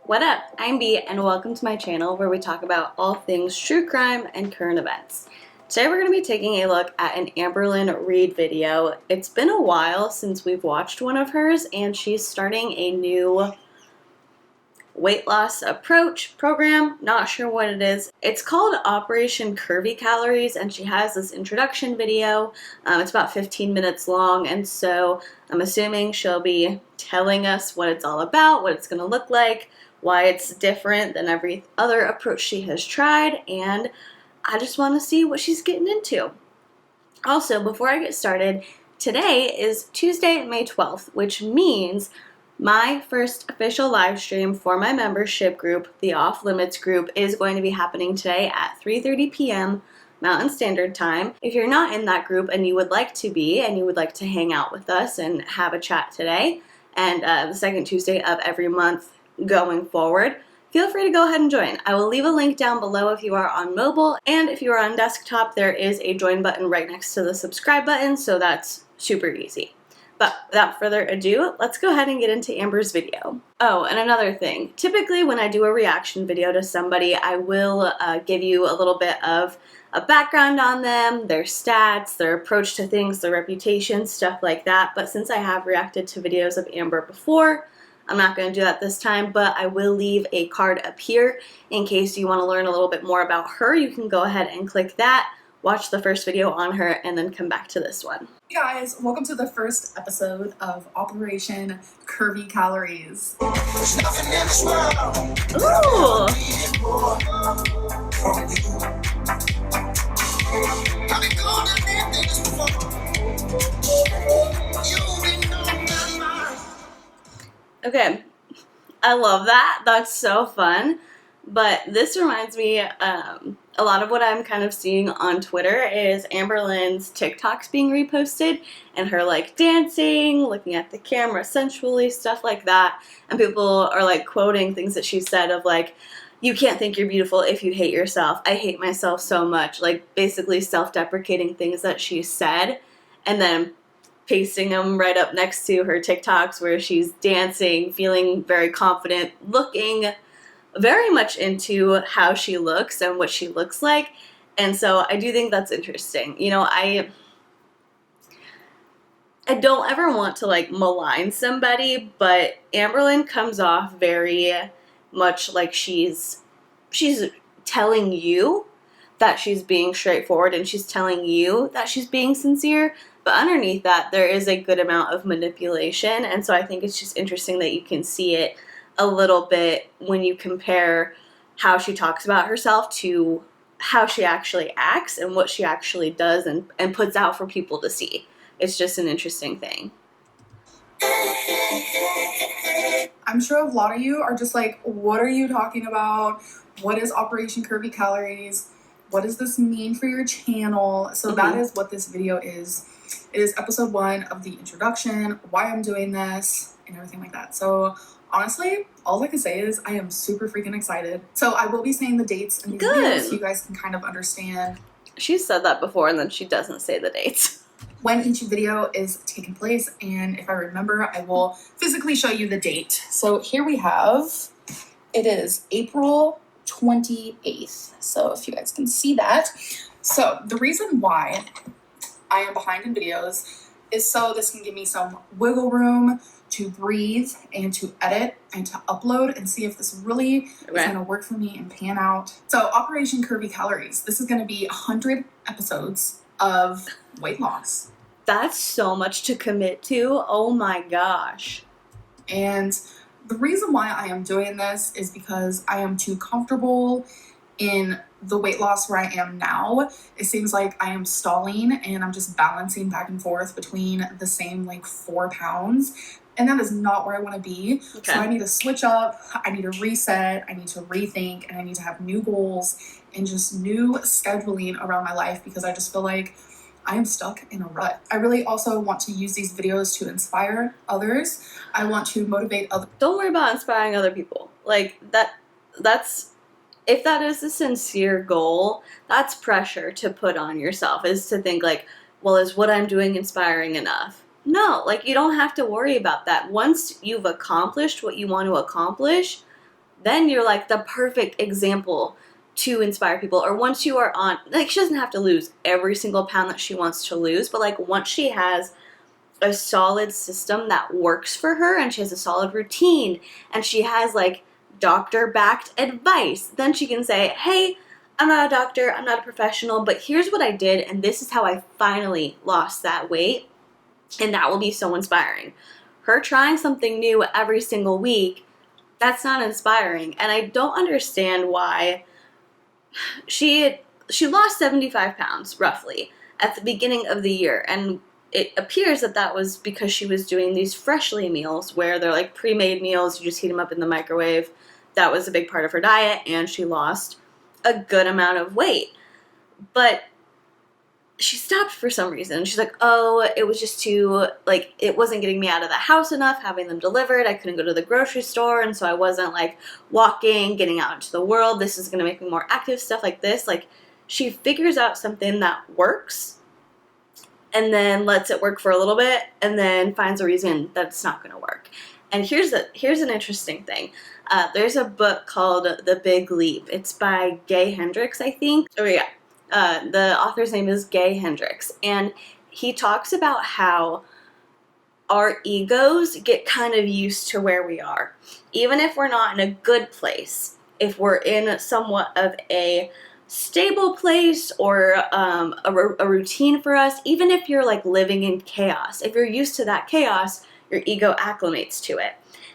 What up? I'm B and welcome to my channel where we talk about all things true crime and current events. Today we're going to be taking a look at an Amberlynn Reid video. It's been a while since we've watched one of hers and she's starting a new weight loss approach program. Not sure what it is. It's called Operation Curvycaloriies and she has this introduction video. It's about 15 minutes long and so I'm assuming she'll be telling us what it's all about, what it's going to look like, why it's different than every other approach she has tried, and I just want to see what she's getting into. Also, before I get started, today is Tuesday, May 12th, which means my first official live stream for my membership group, the Off Limits group, is going to be happening today at 3:30 p.m. Mountain Standard Time. If you're not in that group and you would like to be, and you would like to hang out with us and have a chat today, and the second Tuesday of every month going forward, feel free to go ahead and join. I will leave a link down below if you are on mobile, and if you are on desktop, there is a join button right next to the subscribe button, so that's super easy. But without further ado, let's go ahead and get into Amber's video. Oh, and another thing. Typically when I do a reaction video to somebody, I will give you a little bit of a background on them, their stats, their approach to things, their reputation, stuff like that. But since I have reacted to videos of Amber before, I'm not going to do that this time, but I will leave a card up here in case you want to learn a little bit more about her. You can go ahead and click that, watch the first video on her, and then come back to this one. Hey guys, welcome to the first episode of Operation Curvycaloriies. Okay, I love that. That's so fun. But this reminds me, a lot of what I'm kind of seeing on Twitter is Amberlynn's TikToks being reposted and her like dancing, looking at the camera sensually, stuff like that. And people are like quoting things that she said of like, you can't think you're beautiful if you hate yourself. I hate myself so much. Like basically self-deprecating things that she said and then pasting them right up next to her TikToks where she's dancing, feeling very confident, looking very much into how she looks and what she looks like. And so I do think that's interesting. You know, I don't ever want to like malign somebody, but Amberlynn comes off very much like she's telling you that she's being straightforward and she's telling you that she's being sincere, but underneath that there is a good amount of manipulation. And so I think it's just interesting that you can see it a little bit when you compare how she talks about herself to how she actually acts and what she actually does and puts out for people to see. It's just an interesting thing. I'm sure a lot of you are just like, what are you talking about? What is Operation Curvycaloriies? What does this mean for your channel? So that is what this video is. It is episode 1 of the introduction, why I'm doing this, and everything like that. So honestly, all I can say is I am super freaking excited. So I will be saying the dates in these videos so you guys can kind of understand. She's said that before and then she doesn't say the dates. When each video is taking place, and if I remember, I will physically show you the date. So here we have, it is April 28th. So if you guys can see that. So the reason why I am behind in videos is so this can give me some wiggle room to breathe and to edit and to upload and see if this really is going to work for me and pan out. So Operation Curvycaloriies, this is going to be 100 episodes of weight loss. That's so much to commit to. Oh my gosh. And the reason why I am doing this is because I am too comfortable in the weight loss where I am now. It seems like I am stalling and I'm just balancing back and forth between the same like 4 pounds. And that is not where I want to be. Okay. So I need to switch up, I need to reset, I need to rethink, and I need to have new goals and just new scheduling around my life because I just feel like I am stuck in a rut. I really also want to use these videos to inspire others. I want to motivate others. Don't worry about inspiring other people. Like that's if that is a sincere goal, that's pressure to put on yourself, is to think like, well, is what I'm doing inspiring enough? No, like you don't have to worry about that. Once you've accomplished what you want to accomplish, then you're like the perfect example to inspire people. Or once you are on, like, she doesn't have to lose every single pound that she wants to lose, but like once she has a solid system that works for her and she has a solid routine and she has like doctor-backed advice, then she can say, hey, I'm not a doctor, I'm not a professional, but here's what I did and this is how I finally lost that weight. And that will be so inspiring. Her trying something new every single week, that's not inspiring. And I don't understand why she lost 75 pounds roughly at the beginning of the year, and it appears that that was because she was doing these freshly meals where they're like pre-made meals, you just heat them up in the microwave. That was a big part of her diet, and she lost a good amount of weight. But she stopped for some reason. She's like, oh, it was just too, like, it wasn't getting me out of the house enough, having them delivered. I couldn't go to the grocery store, and so I wasn't, like, walking, getting out into the world. This is going to make me more active, stuff like this. Like, she figures out something that works, and then lets it work for a little bit, and then finds a reason that it's not going to work. And here's an interesting thing. There's a book called The Big Leap. It's by Gay Hendricks, I think. Oh, yeah. The author's name is Gay Hendricks, and he talks about how our egos get kind of used to where we are. Even if we're not in a good place, if we're in somewhat of a stable place or a routine for us, even if you're like living in chaos, if you're used to that chaos, your ego acclimates to it.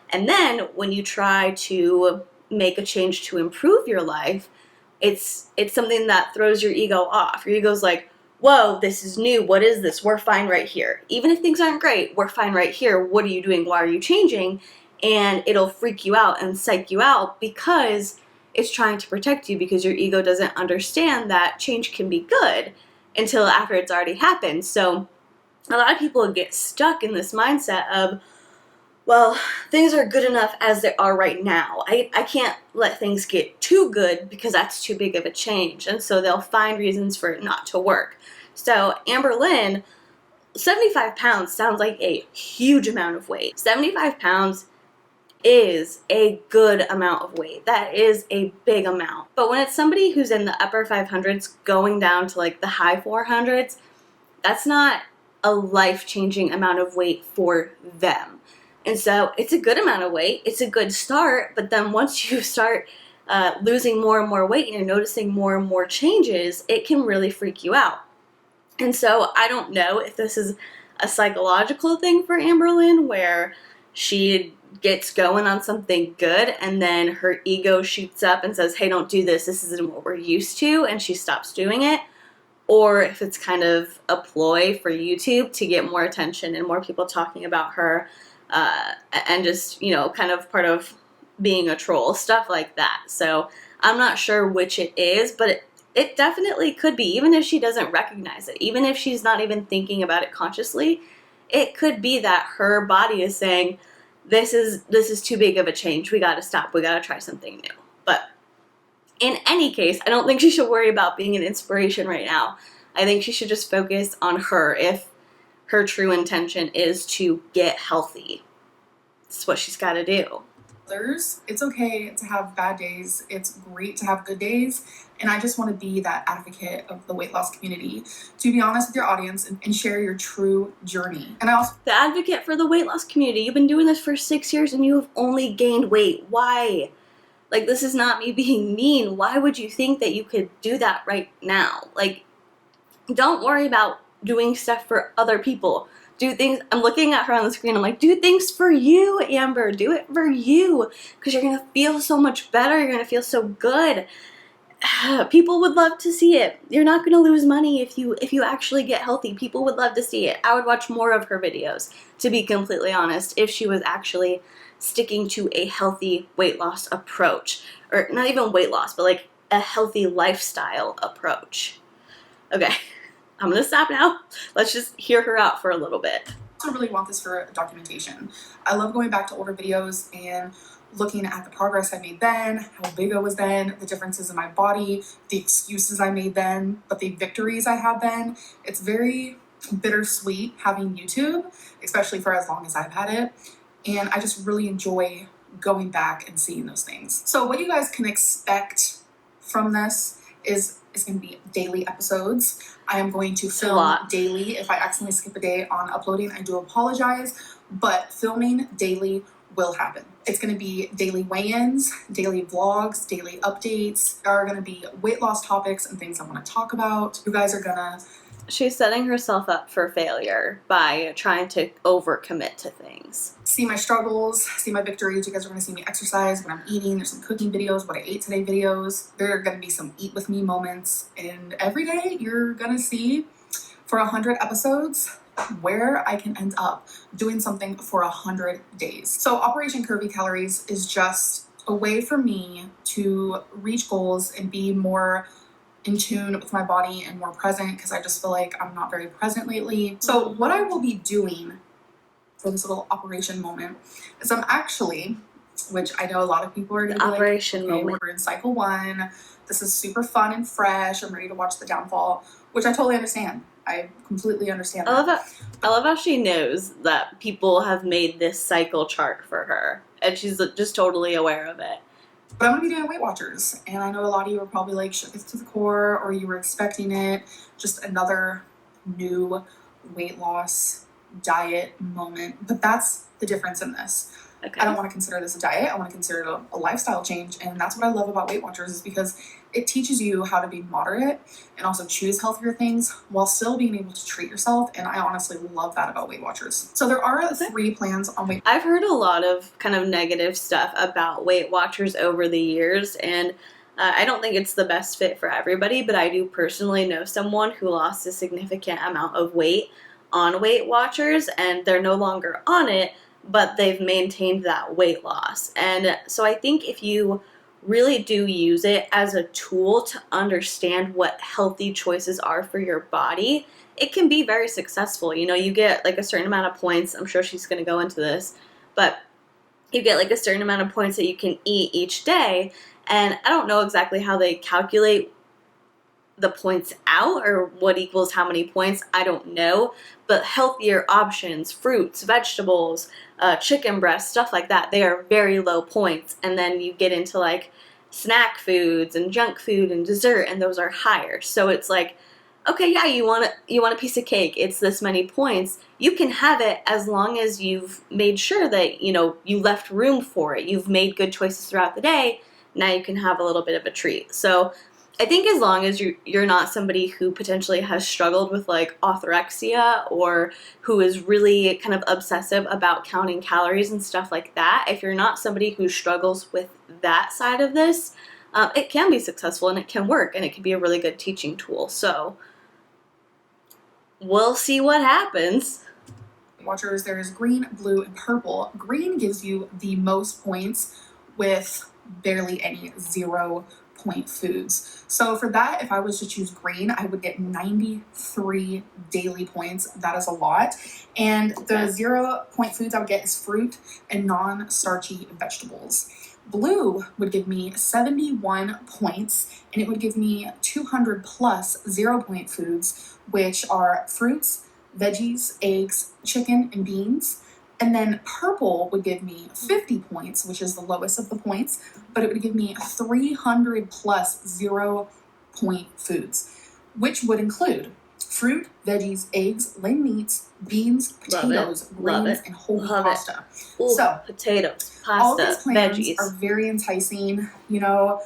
And then when you try to make a change to improve your life, it's something that throws your ego off. Your ego's like, whoa, this is new. What is this? We're fine right here. Even if things aren't great, we're fine right here. What are you doing? Why are you changing? And it'll freak you out and psych you out because it's trying to protect you, because your ego doesn't understand that change can be good until after it's already happened. So a lot of people get stuck in this mindset of, well, things are good enough as they are right now. I can't let things get too good because that's too big of a change. And so they'll find reasons for it not to work. So Amber Lynn, 75 pounds sounds like a huge amount of weight. 75 pounds is a good amount of weight. That is a big amount. But when it's somebody who's in the upper 500s going down to like the high 400s, that's not a life-changing amount of weight for them. And so it's a good amount of weight. It's a good start. But then once you start losing more and more weight and you're noticing more and more changes, it can really freak you out. And so I don't know if this is a psychological thing for Amber Lynn where she gets going on something good and then her ego shoots up and says, hey, don't do this. This isn't what we're used to. And she stops doing it. Or if it's kind of a ploy for YouTube to get more attention and more people talking about her. And just, you know, kind of part of being a troll, stuff like that. So I'm not sure which it is, but it definitely could be, even if she doesn't recognize it, even if she's not even thinking about it consciously, it could be that her body is saying, this is too big of a change. We got to stop. We got to try something new. But in any case, I don't think she should worry about being an inspiration right now. I think she should just focus on her if her true intention is to get healthy. It's what she's got to do. It's okay to have bad days. It's great to have good days. And I just want to be that advocate of the weight loss community, to be honest with your audience and share your true journey. And I also... The advocate for the weight loss community. You've been doing this for 6 years and you have only gained weight. Why? Like, this is not me being mean. Why would you think that you could do that right now? Like, don't worry about doing stuff for other people. Do things, I'm looking at her on the screen, I'm like, do things for you, Amber. Do it for you. Because you're going to feel so much better. You're going to feel so good. People would love to see it. You're not going to lose money if you actually get healthy. People would love to see it. I would watch more of her videos, to be completely honest, if she was actually sticking to a healthy weight loss approach. Or not even weight loss, but like a healthy lifestyle approach. Okay. I'm going to stop now. Let's just hear her out for a little bit. I also really want this for documentation. I love going back to older videos and looking at the progress I made then, how big I was then, the differences in my body, the excuses I made then, but the victories I had then. It's very bittersweet having YouTube, especially for as long as I've had it. And I just really enjoy going back and seeing those things. So what you guys can expect from this is it's going to be daily episodes. I am going to film daily. If I accidentally skip a day on uploading, I do apologize, but filming daily will happen. It's going to be daily weigh-ins, daily vlogs, daily updates. There are going to be weight loss topics and things I want to talk about. You guys are going to... She's setting herself up for failure by trying to overcommit to things. See my struggles, see my victories. You guys are going to see me exercise, what I'm eating. There's some cooking videos, what I ate today videos. There are going to be some eat with me moments. And every day you're going to see for 100 episodes where I can end up doing something for 100 days. So Operation Curvycaloriies is just a way for me to reach goals and be more in tune with my body and more present, because I just feel like I'm not very present lately. So what I will be doing for this little operation moment is I'm actually, which I know a lot of people are going to be operation like, okay, moment. we're in cycle 1. This is super fun and fresh. I'm ready to watch the downfall, which I totally understand. I completely understand that. I love how she knows that people have made this cycle chart for her, and she's just totally aware of it. But I'm going to be doing Weight Watchers, and I know a lot of you are probably like shook it to the core, or you were expecting it, just another new weight loss diet moment. But that's the difference in this. Okay. I don't want to consider this a diet. I want to consider it a lifestyle change. And that's what I love about Weight Watchers, is because it teaches you how to be moderate and also choose healthier things while still being able to treat yourself. And I honestly love that about Weight Watchers. So there are 3 plans on Weight. I've heard a lot of kind of negative stuff about Weight Watchers over the years, and I don't think it's the best fit for everybody, but I do personally know someone who lost a significant amount of weight on Weight Watchers, and they're no longer on it, but they've maintained that weight loss. And so I think if you really do use it as a tool to understand what healthy choices are for your body, it can be very successful. You know, you get like a certain amount of points. I'm sure she's going to go into this, but you get like a certain amount of points that you can eat each day. And I don't know exactly how they calculate the points out or what equals how many points. I don't know. But healthier options, fruits, vegetables, chicken breast, stuff like that, they are very low points. And then you get into like snack foods and junk food and dessert, and those are higher. So it's like, okay, yeah, you want a piece of cake, it's this many points. You can have it as long as you've made sure that, you know, you left room for it. You've made good choices throughout the day. Now you can have a little bit of a treat. So I think as long as you're not somebody who potentially has struggled with like orthorexia, or who is really kind of obsessive about counting calories and stuff like that, if you're not somebody who struggles with that side of this, it can be successful and it can work, and it can be a really good teaching tool. So we'll see what happens. Watchers, there is green, blue, and purple. Green gives you the most points with barely any 0-point foods. So for that, if I was to choose green, I would get 93 daily points. That is a lot. And the 0-point foods I would get is fruit and non-starchy vegetables. Blue would give me 71 points, and it would give me 200 plus 0-point foods, which are fruits, veggies, eggs, chicken, and beans. And then purple would give me 50 points, which is the lowest of the points, but it would give me 300 plus 0-point foods, which would include fruit, veggies, eggs, lean meats, beans, potatoes, grains, and whole wheat pasta. Ooh, so potatoes, pasta, all these plans veggies are very enticing, you know,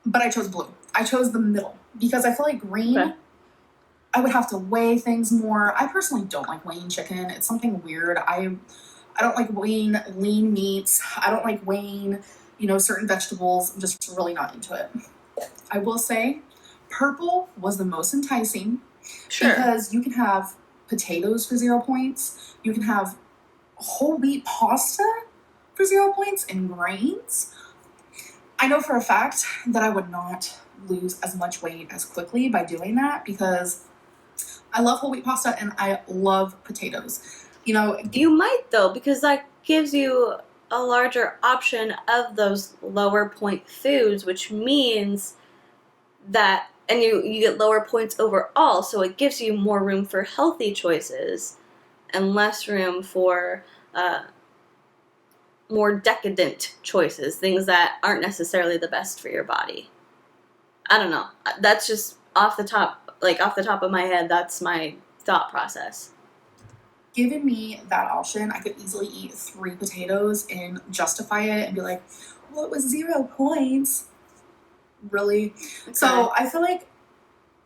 but I chose blue. I chose the middle because I feel like green, I would have to weigh things more. I personally don't like weighing chicken. It's something weird. I don't like weighing lean meats. I don't like weighing, you know, certain vegetables. I'm just really not into it. I will say purple was the most enticing. Sure. Because you can have potatoes for 0 points. You can have whole wheat pasta for 0 points and grains. I know for a fact that I would not lose as much weight as quickly by doing that, because I love whole wheat pasta and I love potatoes. You know, you might though, because that gives you a larger option of those lower point foods, which means that, and you get lower points overall, so it gives you more room for healthy choices and less room for more decadent choices, things that aren't necessarily the best for your body. I don't know. That's just off the top of my head, that's my thought process. Given me that option, I could easily eat 3 potatoes and justify it and be like, well, it was 0 points. Really? Okay. So I feel like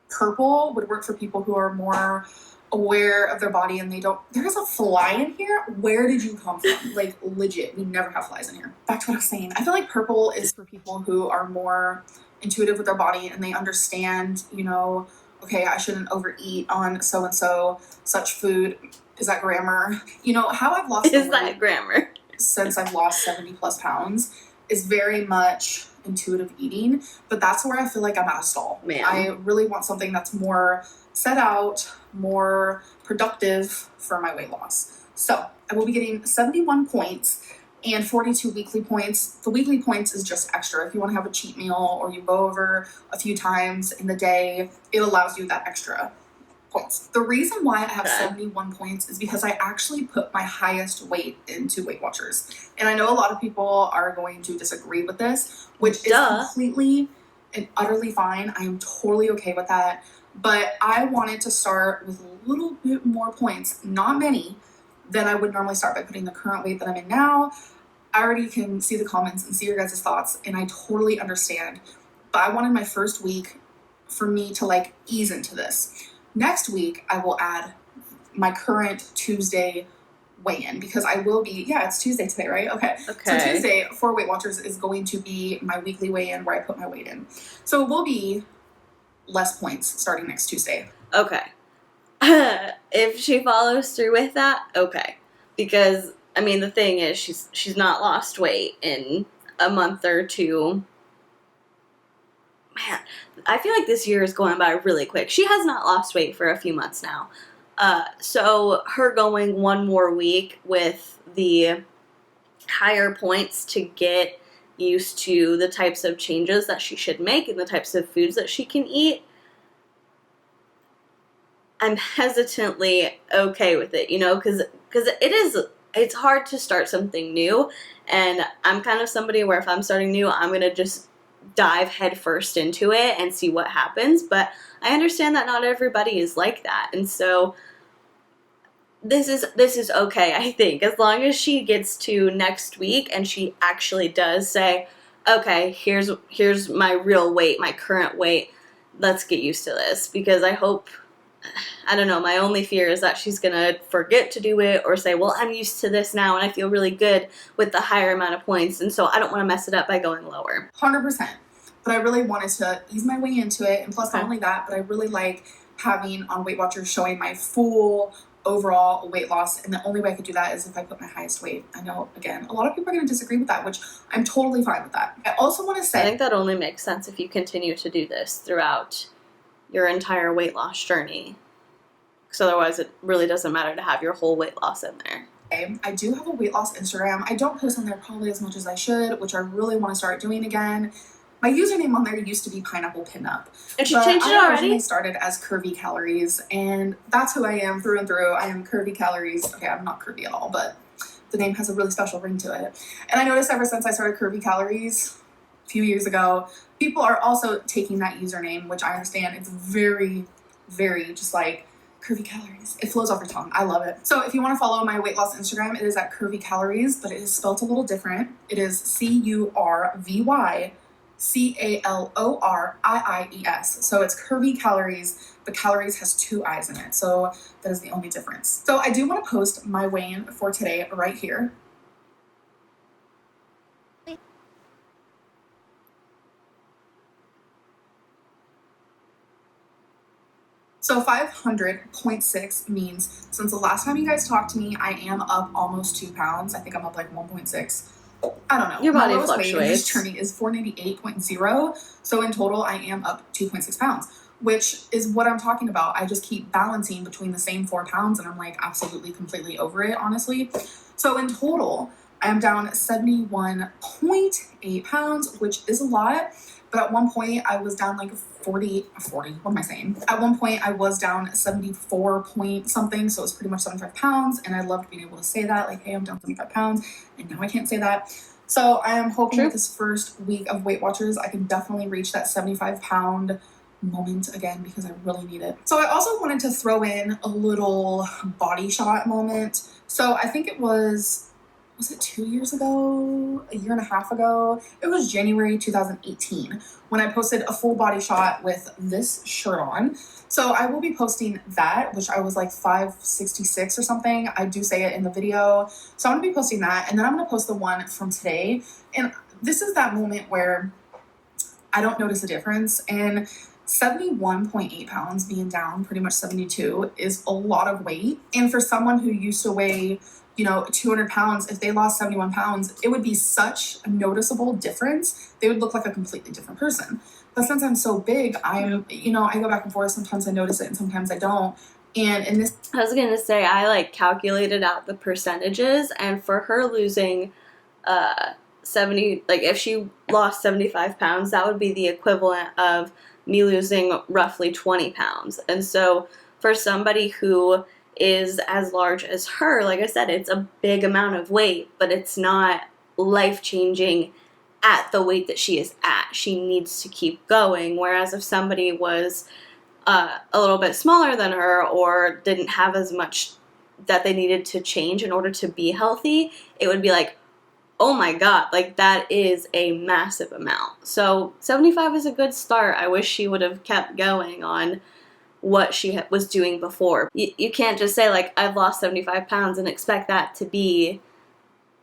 purple would work for people who are more aware of their body and they don't. There's a fly in here. Where did you come from? Like, legit, we never have flies in here. Back to what I was saying. I feel like purple is for people who are more intuitive with their body and they understand, you know, okay, I shouldn't overeat on so and so such food. Is that grammar? You know, how I've lost is that grammar since I've lost 70 plus pounds is very much intuitive eating, but that's where I feel like I'm at a stall. Man. I really want something that's more set out, more productive for my weight loss. So I will be getting 71 points and 42 weekly points. The weekly points is just extra. If you want to have a cheat meal or you go over a few times in the day, it allows you that extra points. The reason why I have 71 points is because I actually put my highest weight into Weight Watchers. And I know a lot of people are going to disagree with this, which is completely and utterly fine. I am totally okay with that. But I wanted to start with a little bit more points, not many, than I would normally start by putting the current weight that I'm in now. I already can see the comments and see your guys' thoughts, and I totally understand. But I wanted my first week for me to like ease into this. Next week, I will add my current Tuesday weigh-in because I will be, it's Tuesday today, right? Okay. So Tuesday for Weight Watchers is going to be my weekly weigh-in where I put my weight in. So it will be less points starting next Tuesday. Okay. If she follows through with that, okay. Because, I mean, the thing is, she's not lost weight in a month or two. Man, I feel like this year is going by really quick. She has not lost weight for a few months now. So her going one more week with the higher points to get used to the types of changes that she should make and the types of foods that she can eat, I'm hesitantly okay with it, you know, because it's hard to start something new, and I'm kind of somebody where if I'm starting new, I'm going to just dive headfirst into it and see what happens, but I understand that not everybody is like that, and so this is okay, I think, as long as she gets to next week and she actually does say, okay, here's my real weight, my current weight, let's get used to this, because I don't know, my only fear is that she's gonna forget to do it or say, well, I'm used to this now and I feel really good with the higher amount of points, and so I don't want to mess it up by going lower. 100%. But I really wanted to ease my way into it, and plus not only that, but I really like having on Weight Watchers showing my full overall weight loss, and the only way I could do that is if I put my highest weight. I know, again, a lot of people are going to disagree with that, which I'm totally fine with that. I also want to say, I think that only makes sense if you continue to do this throughout your entire weight loss journey, because otherwise it really doesn't matter to have your whole weight loss in there. I do have a weight loss Instagram. I don't post on there probably as much as I should, which I really want to start doing again. My username on there used to be Pineapple Pinup. And she changed it already? I originally started as Curvycaloriies, and that's who I am through and through. I am Curvycaloriies. Okay, I'm not curvy at all, but the name has a really special ring to it. And I noticed ever since I started Curvycaloriies a few years ago, people are also taking that username, which I understand it's very, very just like Curvycaloriies. It flows off your tongue. I love it. So if you want to follow my weight loss Instagram, it is at Curvycaloriies, but it is spelled a little different. It is CurvyCaloriies. So it's Curvycaloriies, but calories has 2 I's in it. So that is the only difference. So I do want to post my weigh-in for today right here. So 500.6 means since the last time you guys talked to me, I am up almost 2 pounds. I think I'm up like 1.6. I don't know. Your body my lowest fluctuates. weight in this journey is 498.0. So in total, I am up 2.6 pounds, which is what I'm talking about. I just keep balancing between the same 4 pounds, and I'm like absolutely completely over it, honestly. So in total, I am down 71.8 pounds, which is a lot. But at one point I was down like 40, what am I saying? At one point I was down 74 point something. So it was pretty much 75 pounds. And I loved being able to say that, like, hey, I'm down 75 pounds. And now I can't say that. So I am hoping with this first week of Weight Watchers, I can definitely reach that 75-pound moment again, because I really need it. So I also wanted to throw in a little body shot moment. So I think it was it 2 years ago, a year and a half ago? It was January 2018 when I posted a full body shot with this shirt on. So I will be posting that, which I was like 566 or something. I do say it in the video. So I'm gonna be posting that, and then I'm gonna post the one from today. And this is that moment where I don't notice a difference. And 71.8 pounds being down pretty much 72 is a lot of weight. And for someone who used to weigh, 200 pounds, if they lost 71 pounds, it would be such a noticeable difference. They would look like a completely different person. But since I'm so big, I go back and forth. Sometimes I notice it and sometimes I don't. And in this, I was gonna say, I calculated out the percentages, and for her losing 70, if she lost 75 pounds, that would be the equivalent of me losing roughly 20 pounds. And so for somebody who is as large as her, like I said, it's a big amount of weight, but it's not life-changing at the weight that she is at. She needs to keep going. Whereas if somebody was a little bit smaller than her, or didn't have as much that they needed to change in order to be healthy, it would be like, oh my God, that is a massive amount. So 75 is a good start. I wish she would have kept going on what she was doing before. You can't just say, I've lost 75 pounds and expect that to be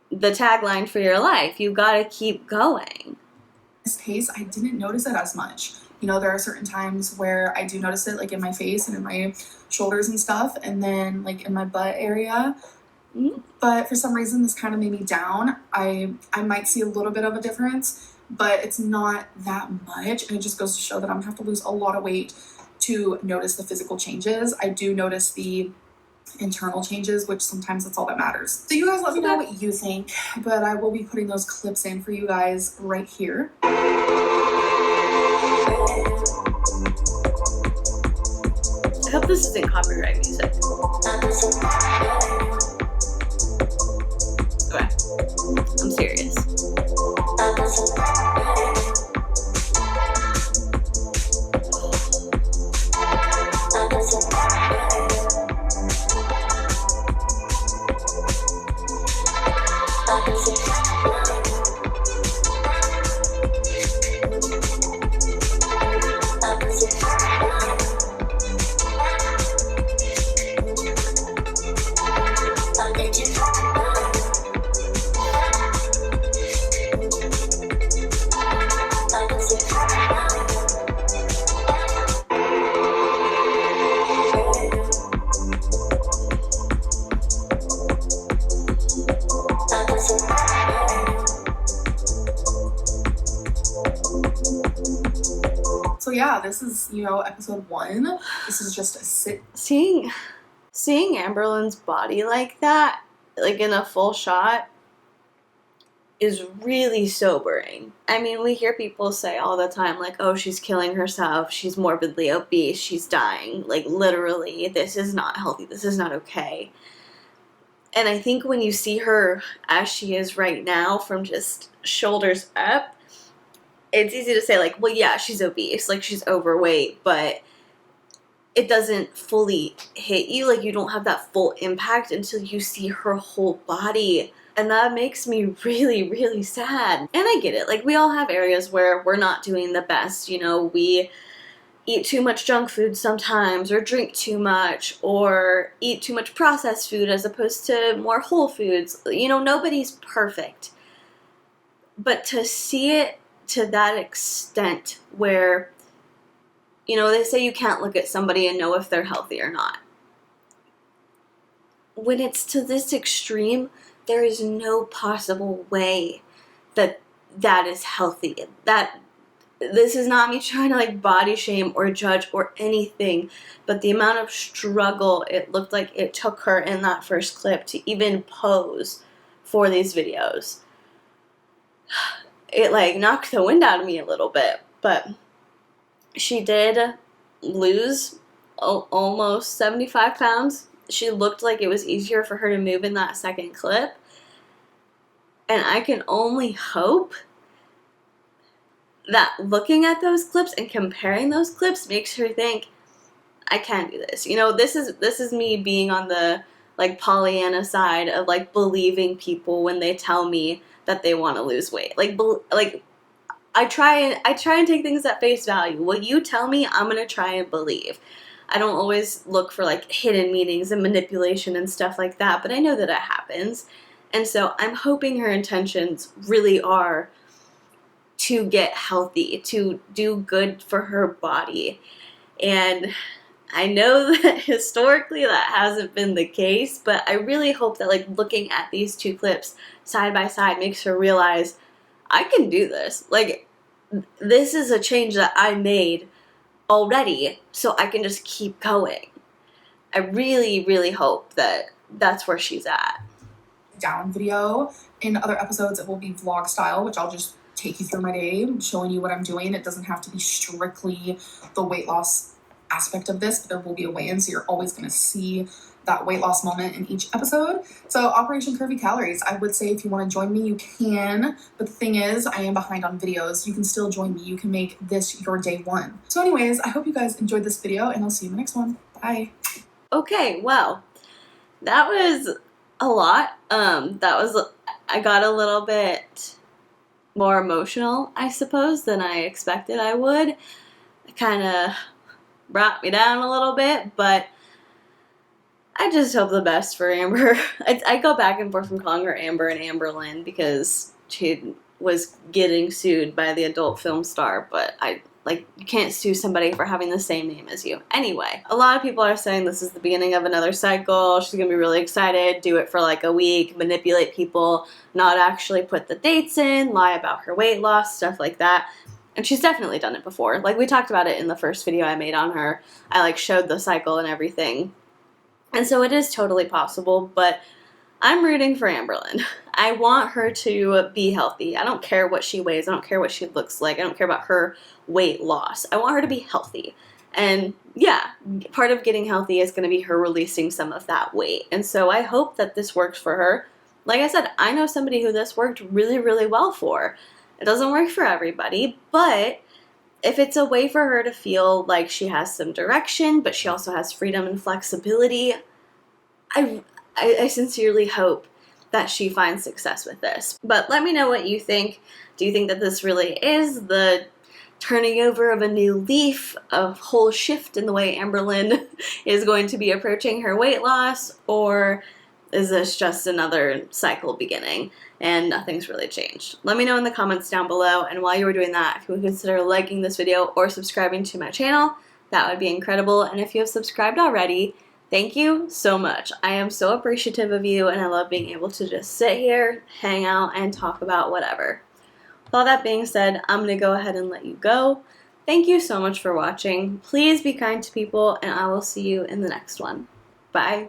the tagline for your life. You gotta keep going. This pace, I didn't notice it as much. There are certain times where I do notice it, in my face and in my shoulders and stuff, and then in my butt area. Mm-hmm. But for some reason, this kind of made me down. I might see a little bit of a difference, but it's not that much. And it just goes to show that I'm gonna have to lose a lot of weight to notice the physical changes. I do notice the internal changes, which sometimes that's all that matters. So you guys let me know what you think, but I will be putting those clips in for you guys right here. I hope this isn't copyright music. Okay, I'm serious. So yeah, this is, episode 1. This is just a sit. Seeing Amberlynn's body like that, in a full shot, is really sobering. I mean, we hear people say all the time, oh, she's killing herself, she's morbidly obese, she's dying. Literally, this is not healthy, this is not okay. And I think when you see her as she is right now, from just shoulders up, it's easy to say, well, yeah, she's obese, she's overweight, but it doesn't fully hit you. You don't have that full impact until you see her whole body. And that makes me really, really sad. And I get it. We all have areas where we're not doing the best. We eat too much junk food sometimes, or drink too much, or eat too much processed food as opposed to more whole foods. Nobody's perfect. But to see it to that extent where, they say you can't look at somebody and know if they're healthy or not. When it's to this extreme, there is no possible way that is healthy. This is not me trying to body shame or judge or anything, but the amount of struggle it looked like it took her in that first clip to even pose for these videos, it knocked the wind out of me a little bit. but she did lose almost 75 pounds. She looked like it was easier for her to move in that second clip. And I can only hope that looking at those clips and comparing those clips makes her think, I can do this. You know, this is me being on the like Pollyanna side of like believing people when they tell me that they want to lose weight. Like I try and take things at face value. What you tell me, I'm gonna try and believe. I don't always look for like hidden meanings and manipulation and stuff like that, but I know that it happens. And so I'm hoping her intentions really are to get healthy, to do good for her body. And I know that historically that hasn't been the case, but I really hope that like looking at these two clips side by side makes her realize I can do this. Like, this is a change that I made already, so I can just keep going. I really, really hope that that's where she's at. Down video. In other episodes, it will be vlog style, which I'll just take you through my day, showing you what I'm doing. It doesn't have to be strictly the weight loss aspect of this, but there will be a weigh-in, so you're always going to see that weight loss moment in each episode. So Operation Curvy Calories, I would say if you want to join me, you can. But the thing is, I am behind on videos. You can still join me. You can make this your day one. So anyways, I hope you guys enjoyed this video, and I'll see you in the next one. Bye. Okay, well, that was a lot. I got a little bit more emotional, I suppose, than I expected I would. It kind of brought me down a little bit, but I just hope the best for Amber. I go back and forth from calling her Amber and Amberlynn because she was getting sued by the adult film star, but you can't sue somebody for having the same name as you. Anyway, a lot of people are saying this is the beginning of another cycle. She's gonna be really excited, do it for like a week, manipulate people, not actually put the dates in, lie about her weight loss, stuff like that. And she's definitely done it before. Like, we talked about it in the first video I made on her. I like showed the cycle and everything. And so it is totally possible, but I'm rooting for Amberlynn. I want her to be healthy. I don't care what she weighs. I don't care what she looks like. I don't care about her weight loss. I want her to be healthy. And yeah, part of getting healthy is going to be her releasing some of that weight. And so I hope that this works for her. Like I said, I know somebody who this worked really, really well for. It doesn't work for everybody, but if it's a way for her to feel like she has some direction, but she also has freedom and flexibility, I sincerely hope that she finds success with this. But let me know what you think. Do you think that this really is the turning over of a new leaf, a whole shift in the way Amberlynn is going to be approaching her weight loss, or is this just another cycle beginning and nothing's really changed? Let me know in the comments down below, and while you were doing that, if you would consider liking this video or subscribing to my channel, that would be incredible. And if you have subscribed already, thank you so much. I am so appreciative of you, and I love being able to just sit here, hang out, and talk about whatever. With all that being said, I'm going to go ahead and let you go. Thank you so much for watching. Please be kind to people, and I will see you in the next one. Bye.